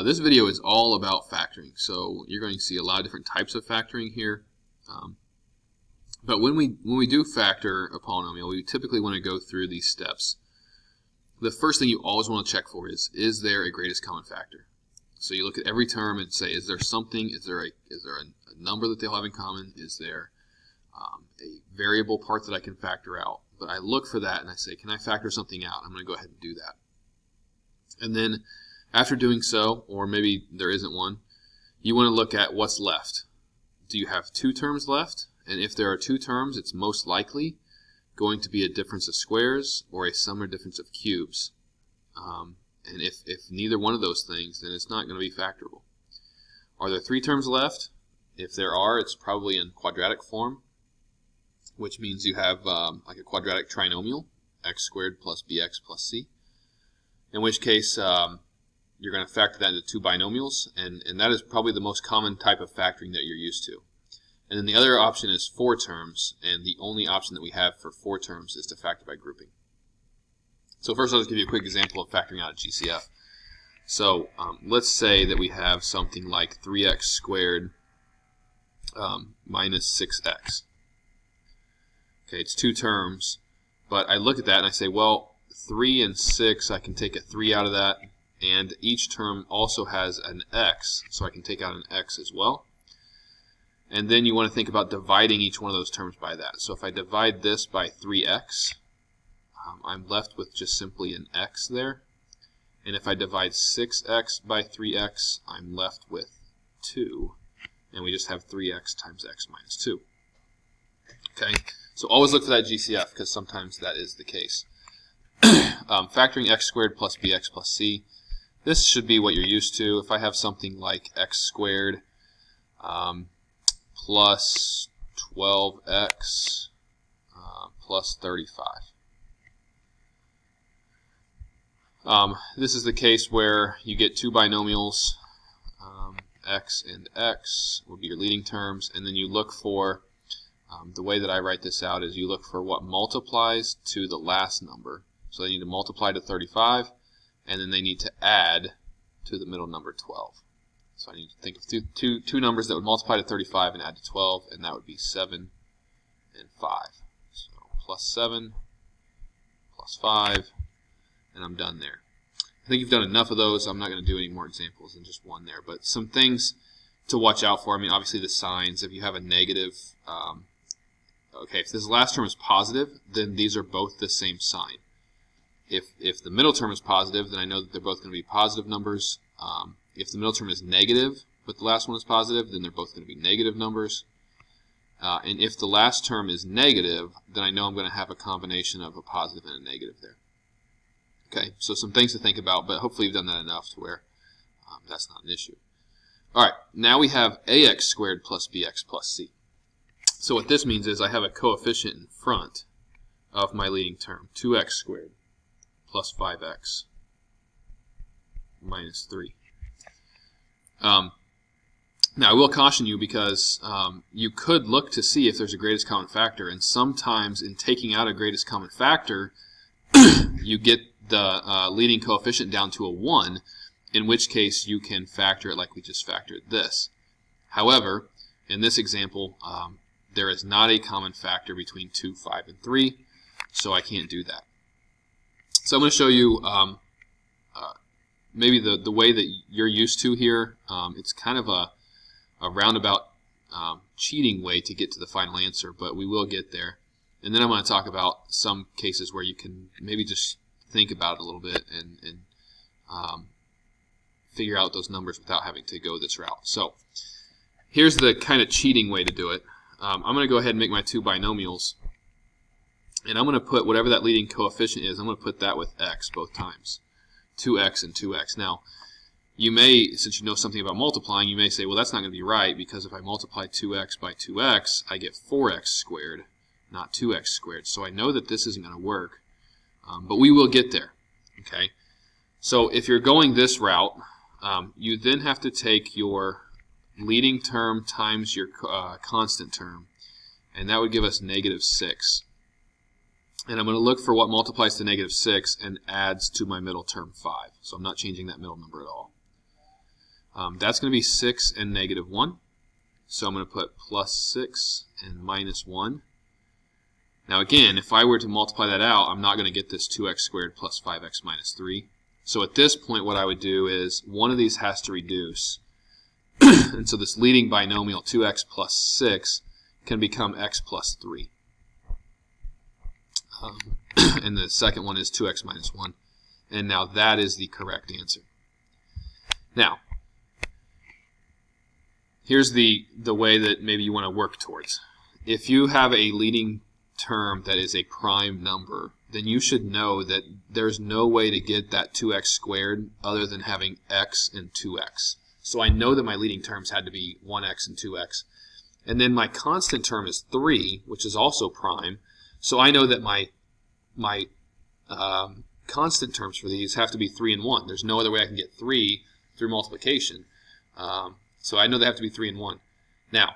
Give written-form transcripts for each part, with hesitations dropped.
This video is all about factoring, so you're going to see a lot of different types of factoring here. But when we do factor a polynomial, we typically want to go through these steps. The first thing you always want to check for is there a greatest common factor? So you look at every term and say, is there something? Is there a number that they'll have in common? Is there a variable part that I can factor out? But I look for that and I say, can I factor something out? I'm going to go ahead and do that. And then after doing so, or maybe there isn't one, you want to look at what's left. Do you have two terms left? And if there are two terms, it's most likely going to be a difference of squares or a sum or difference of cubes. And if neither one of those things, then it's not going to be factorable. Are there three terms left? If there are, it's probably in quadratic form, which means you have like a quadratic trinomial, x squared plus bx plus c, in which case you're going to factor that into two binomials, and that is probably the most common type of factoring that you're used to. And then the other option is four terms, and the only option that we have for four terms is to factor by grouping. So first I'll just give you a quick example of factoring out a GCF. So let's say that we have something like 3x squared minus 6x. Okay, it's two terms, but I look at that and I say, well, 3 and 6, I can take a 3 out of that, and each term also has an x, so I can take out an x as well. And then you want to think about dividing each one of those terms by that. So if I divide this by 3x, I'm left with just simply an x there. And if I divide 6x by 3x, I'm left with 2. And we just have 3x times x minus 2. Okay, so always look for that GCF, because sometimes that is the case. Factoring x squared plus bx plus c. This should be what you're used to. If I have something like x squared plus 12x plus 35. This is the case where you get two binomials, x and x will be your leading terms, and then you look for, the way that I write this out is you look for what multiplies to the last number. So they need to multiply to 35, and then they need to add to the middle number 12. So I need to think of two numbers that would multiply to 35 and add to 12, and that would be 7 and 5. So plus 7, plus 5, and I'm done there. I think you've done enough of those. I'm not going to do any more examples than just one there, but some things to watch out for. I mean, obviously the signs. If you have a negative, okay, if this last term is positive, then these are both the same sign. If the middle term is positive, then I know that they're both going to be positive numbers. If the middle term is negative, but the last one is positive, then they're both going to be negative numbers. And if the last term is negative, then I know I'm going to have a combination of a positive and a negative there. Okay, so some things to think about, but hopefully you've done that enough to where that's not an issue. All right, now we have ax squared plus bx plus c. So what this means is I have a coefficient in front of my leading term, 2x squared plus 5x minus 3. Now I will caution you because you could look to see if there's a greatest common factor, and sometimes in taking out a greatest common factor you get the leading coefficient down to a 1, in which case you can factor it like we just factored this. However, in this example, there is not a common factor between 2, 5, and 3, so I can't do that. So I'm going to show you maybe the way that you're used to here. It's kind of a roundabout cheating way to get to the final answer, but we will get there. And then I'm going to talk about some cases where you can maybe just think about it a little bit and figure out those numbers without having to go this route. So here's the kind of cheating way to do it. I'm going to go ahead and make my two binomials, and I'm going to put whatever that leading coefficient is, I'm going to put that with x both times. 2x and 2x. Now, you may, since you know something about multiplying, you may say, well, that's not going to be right, because if I multiply 2x by 2x, I get 4x squared, not 2x squared. So I know that this isn't going to work, but we will get there. Okay. So if you're going this route, you then have to take your leading term times your constant term, and that would give us negative 6. And I'm going to look for what multiplies to negative 6 and adds to my middle term 5. So I'm not changing that middle number at all. That's going to be 6 and negative 1. So I'm going to put plus 6 and minus 1. Now again, if I were to multiply that out, I'm not going to get this 2x squared plus 5x minus 3. So at this point what I would do is one of these has to reduce. And so this leading binomial 2x plus 6 can become x plus 3. And the second one is 2x minus 1. And now that is the correct answer. Now, here's the way that maybe you want to work towards. If you have a leading term that is a prime number, then you should know that there's no way to get that 2x squared other than having x and 2x. So I know that my leading terms had to be 1x and 2x. And then my constant term is 3, which is also prime. So I know that my constant terms for these have to be 3 and 1. There's no other way I can get 3 through multiplication. So I know they have to be 3 and 1. Now,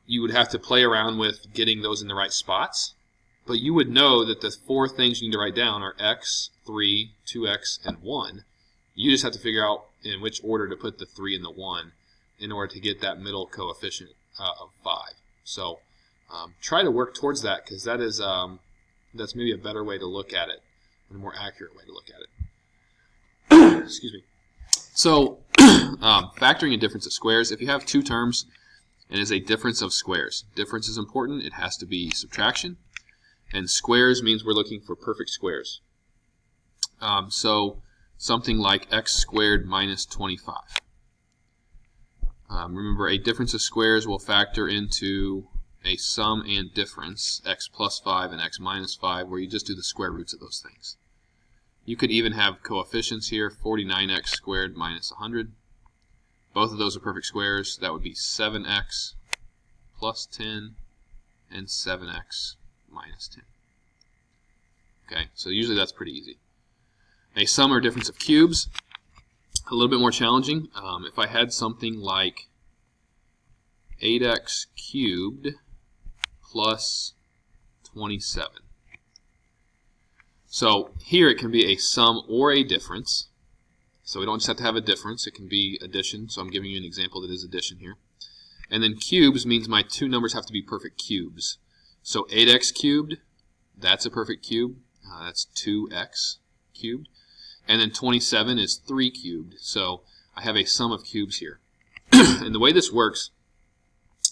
you would have to play around with getting those in the right spots. But you would know that the 4 things you need to write down are x, 3, 2x, and 1. You just have to figure out in which order to put the 3 and the 1 in order to get that middle coefficient of 5. So try to work towards that, because that is that's maybe a better way to look at it, and a more accurate way to look at it. Excuse me. So factoring a difference of squares, if you have 2 terms and it's a difference of squares, difference is important. It has to be subtraction. And squares means we're looking for perfect squares. So something like x squared minus 25. Remember, a difference of squares will factor into a sum and difference, x plus 5 and x minus 5, where you just do the square roots of those things. You could even have coefficients here, 49x squared minus 100. Both of those are perfect squares. That would be 7x plus 10 and 7x minus 10. Okay, so usually that's pretty easy. A sum or difference of cubes, a little bit more challenging. If I had something like 8x cubed plus 27. So here it can be a sum or a difference. So we don't just have to have a difference. It can be addition. So I'm giving you an example that is addition here. And then cubes means my 2 numbers have to be perfect cubes. So 8x cubed, that's a perfect cube. That's 2x cubed. And then 27 is 3 cubed. So I have a sum of cubes here. And the way this works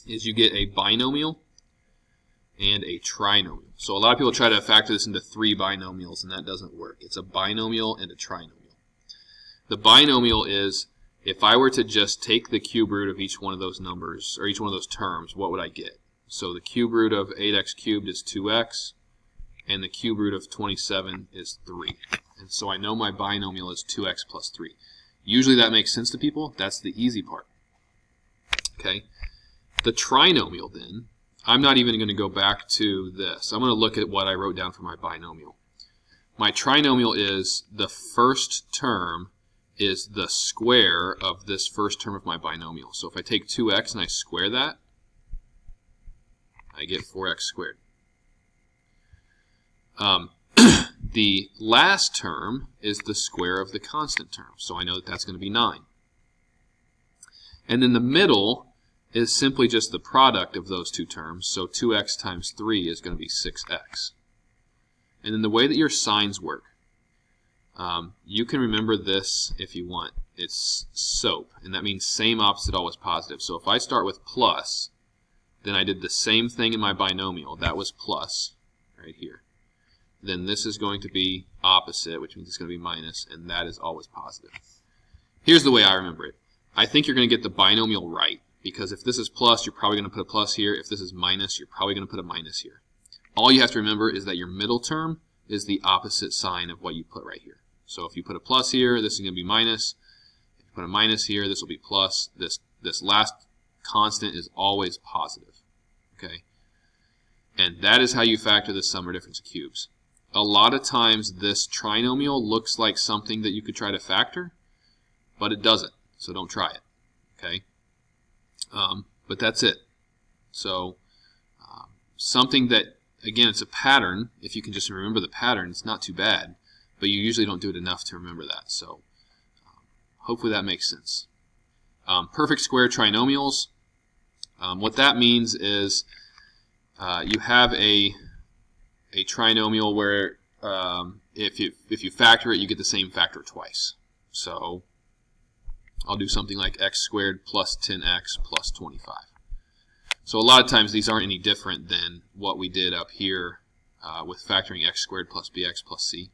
is you get a binomial and a trinomial. So a lot of people try to factor this into 3 binomials, and that doesn't work. It's a binomial and a trinomial. The binomial is, if I were to just take the cube root of each one of those numbers, or each one of those terms, what would I get? So the cube root of 8x cubed is 2x, and the cube root of 27 is 3. And so I know my binomial is 2x plus 3. Usually that makes sense to people. That's the easy part. Okay. The trinomial then, I'm not even going to go back to this. I'm going to look at what I wrote down for my binomial. My trinomial is the first term is the square of this first term of my binomial. So if I take 2x and I square that, I get 4x squared. The last term is the square of the constant term. So I know that that's going to be 9. And then the middle is simply just the product of those 2 terms. So 2x times 3 is going to be 6x. And then the way that your signs work, you can remember this if you want. It's SOAP, and that means same opposite always positive. So if I start with plus, then I did the same thing in my binomial. That was plus right here. Then this is going to be opposite, which means it's going to be minus, and that is always positive. Here's the way I remember it. I think you're going to get the binomial right, because if this is plus, you're probably going to put a plus here. If this is minus, you're probably going to put a minus here. All you have to remember is that your middle term is the opposite sign of what you put right here. So if you put a plus here, this is going to be minus. If you put a minus here, this will be plus. This last constant is always positive. Okay? And that is how you factor the sum or difference of cubes. A lot of times this trinomial looks like something that you could try to factor, but it doesn't. So don't try it. Okay? But that's it. So something that, again, it's a pattern. If you can just remember the pattern, it's not too bad. But you usually don't do it enough to remember that. So hopefully that makes sense. Perfect square trinomials. What that means is you have a trinomial where if you factor it, you get the same factor twice. So I'll do something like x squared plus 10x plus 25. So a lot of times these aren't any different than what we did up here with factoring x squared plus bx plus c.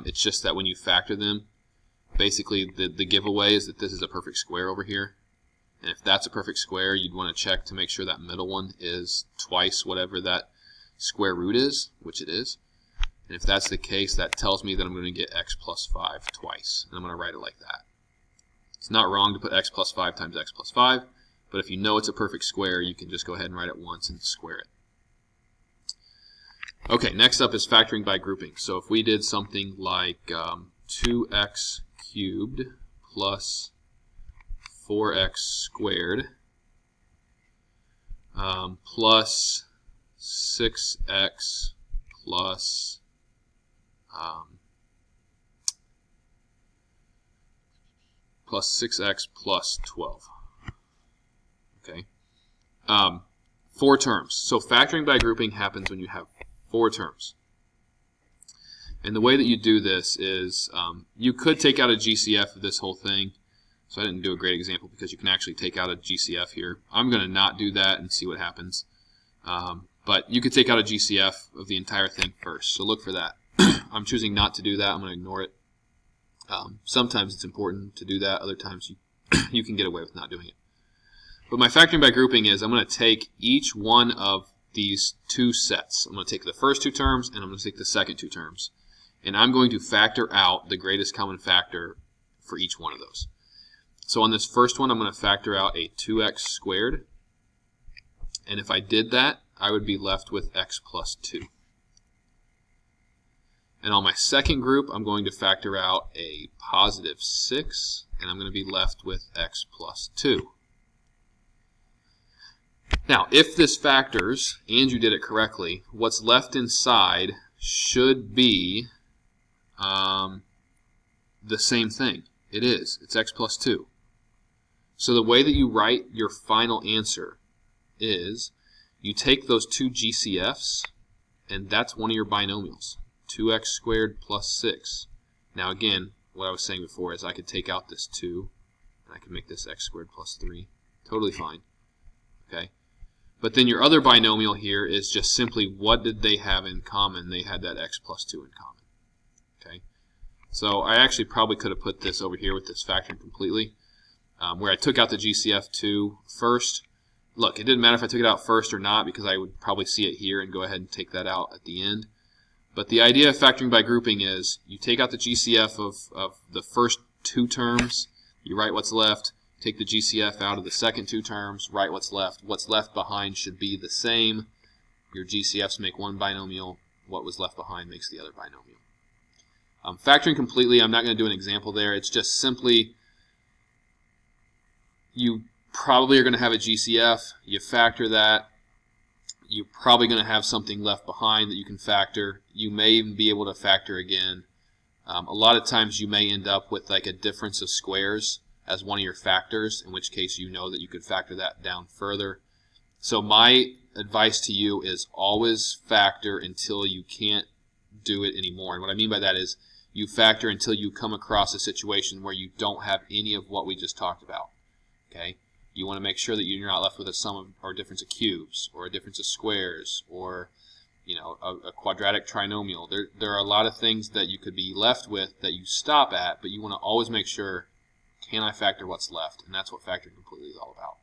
It's just that when you factor them, basically the giveaway is that this is a perfect square over here. And if that's a perfect square, you'd want to check to make sure that middle one is twice whatever that square root is, which it is. And if that's the case, that tells me that I'm going to get x plus 5 twice. And I'm going to write it like that. It's not wrong to put x plus 5 times x plus 5, but if you know it's a perfect square, you can just go ahead and write it once and square it. Okay, next up is factoring by grouping. So if we did something like 2x cubed plus 4x squared plus 6x plus plus 6x plus 12. Okay, 4 terms. So factoring by grouping happens when you have 4 terms. And the way that you do this is you could take out a GCF of this whole thing. So I didn't do a great example because you can actually take out a GCF here. I'm going to not do that and see what happens. But you could take out a GCF of the entire thing first. So look for that. I'm choosing not to do that. I'm going to ignore it. Sometimes it's important to do that. Other times you can get away with not doing it. But my factoring by grouping is I'm going to take each one of these 2 sets. I'm going to take the first 2 terms and I'm going to take the second 2 terms. And I'm going to factor out the greatest common factor for each one of those. So on this first one, I'm going to factor out a 2x squared. And if I did that, I would be left with x plus 2. And on my second group, I'm going to factor out a positive 6, and I'm going to be left with x plus 2. Now, if this factors, and you did it correctly, what's left inside should be the same thing. It is. It's x plus 2. So the way that you write your final answer is you take those 2 GCFs, and that's one of your binomials. 2x squared plus 6. Now again, what I was saying before is I could take out this 2, and I can make this x squared plus 3. Totally fine. Okay. But then your other binomial here is just simply what did they have in common? They had that x plus 2 in common. Okay. So I actually probably could have put this over here with this factoring completely, where I took out the GCF2 first. Look, it didn't matter if I took it out first or not because I would probably see it here and go ahead and take that out at the end. But the idea of factoring by grouping is you take out the GCF of the first 2 terms, you write what's left, take the GCF out of the second 2 terms, write what's left. What's left behind should be the same. Your GCFs make one binomial. What was left behind makes the other binomial. Factoring completely, I'm not going to do an example there. It's just simply you probably are going to have a GCF. You factor that. You're probably going to have something left behind that you can factor. You may even be able to factor again. A lot of times you may end up with like a difference of squares as one of your factors, in which case you know that you could factor that down further. So my advice to you is always factor until you can't do it anymore. And what I mean by that is you factor until you come across a situation where you don't have any of what we just talked about. Okay? You want to make sure that you're not left with a sum of, or a difference of cubes, or a difference of squares, or a quadratic trinomial. There are a lot of things that you could be left with that you stop at, but you want to always make sure, can I factor what's left? And that's what factoring completely is all about.